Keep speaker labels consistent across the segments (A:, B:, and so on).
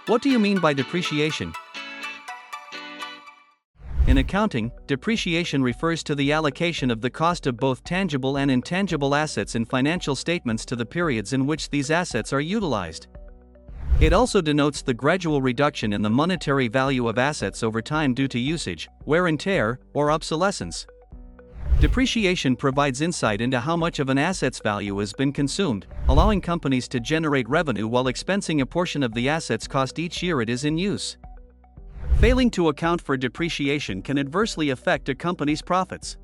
A: What do you mean by depreciation? In accounting, depreciation refers to the allocation of the cost of both tangible and intangible assets in financial statements to the periods in which these assets are utilized. It also denotes the gradual reduction in the monetary value of assets over time due to usage, wear and tear, or obsolescence. Depreciation provides insight into how much of an asset's value has been consumed, allowing companies to generate revenue while expensing a portion of the asset's cost each year it is in use. Failing to account for depreciation can adversely affect a company's profits.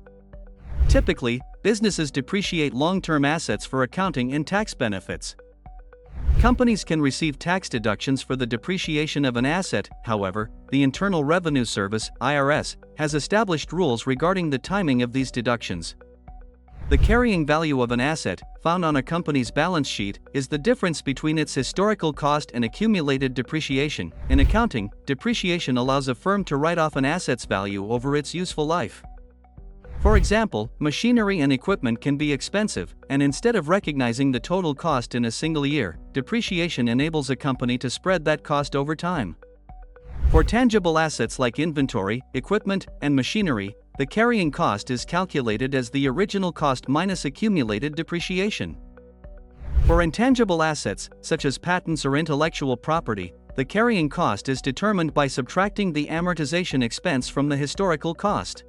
A: Typically, businesses depreciate long-term assets for accounting and tax benefits. Companies can receive tax deductions for the depreciation of an asset. However, the Internal Revenue Service (IRS) has established rules regarding the timing of these deductions. The carrying value of an asset, found on a company's balance sheet, is the difference between its historical cost and accumulated depreciation. In accounting, depreciation allows a firm to write off an asset's value over its useful life. For example, machinery and equipment can be expensive, and instead of recognizing the total cost in a single year, depreciation enables a company to spread that cost over time. For tangible assets like inventory, equipment, and machinery, the carrying cost is calculated as the original cost minus accumulated depreciation. For intangible assets, such as patents or intellectual property, the carrying cost is determined by subtracting the amortization expense from the historical cost.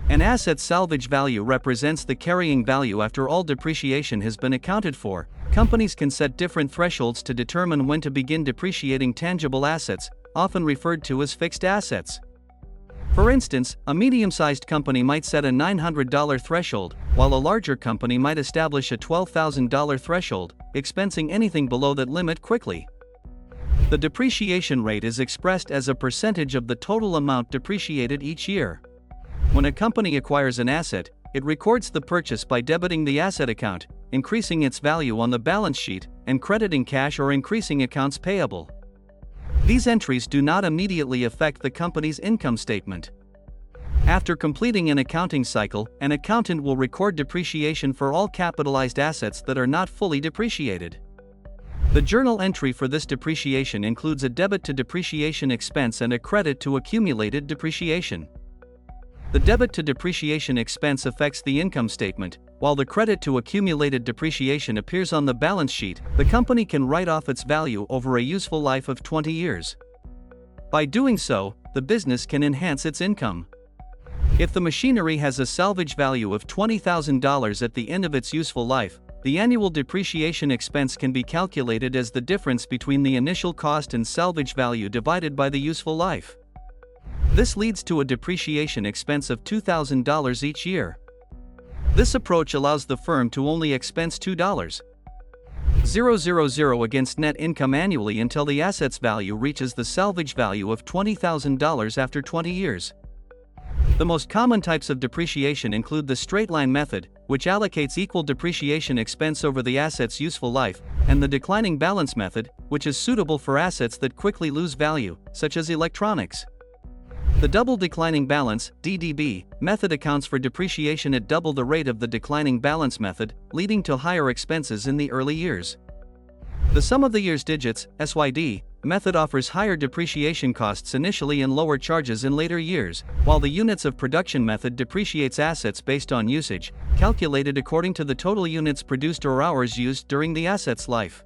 A: An asset's salvage value represents the carrying value after all depreciation has been accounted for. Companies can set different thresholds to determine when to begin depreciating tangible assets, often referred to as fixed assets. For instance, a medium-sized company might set a $900 threshold, while a larger company might establish a $12,000 threshold, expensing anything below that limit quickly. The depreciation rate is expressed as a percentage of the total amount depreciated each year. When a company acquires an asset, it records the purchase by debiting the asset account, increasing its value on the balance sheet, and crediting cash or increasing accounts payable. These entries do not immediately affect the company's income statement. After completing an accounting cycle, an accountant will record depreciation for all capitalized assets that are not fully depreciated. The journal entry for this depreciation includes a debit to depreciation expense and a credit to accumulated depreciation. The debit to depreciation expense affects the income statement, while the credit to accumulated depreciation appears on the balance sheet. The company can write off its value over a useful life of 20 years. By doing so, the business can enhance its income. If the machinery has a salvage value of $20,000 at the end of its useful life, the annual depreciation expense can be calculated as the difference between the initial cost and salvage value divided by the useful life. This leads to a depreciation expense of $2,000 each year. This approach allows the firm to only expense $2,000 against net income annually until the asset's value reaches the salvage value of $20,000 after 20 years. The most common types of depreciation include the straight-line method, which allocates equal depreciation expense over the asset's useful life, and the declining balance method, which is suitable for assets that quickly lose value, such as electronics. The double declining balance (DDB) method accounts for depreciation at double the rate of the declining balance method, leading to higher expenses in the early years. The sum of the years' digits (SYD) method offers higher depreciation costs initially and lower charges in later years, while the units of production method depreciates assets based on usage, calculated according to the total units produced or hours used during the asset's life.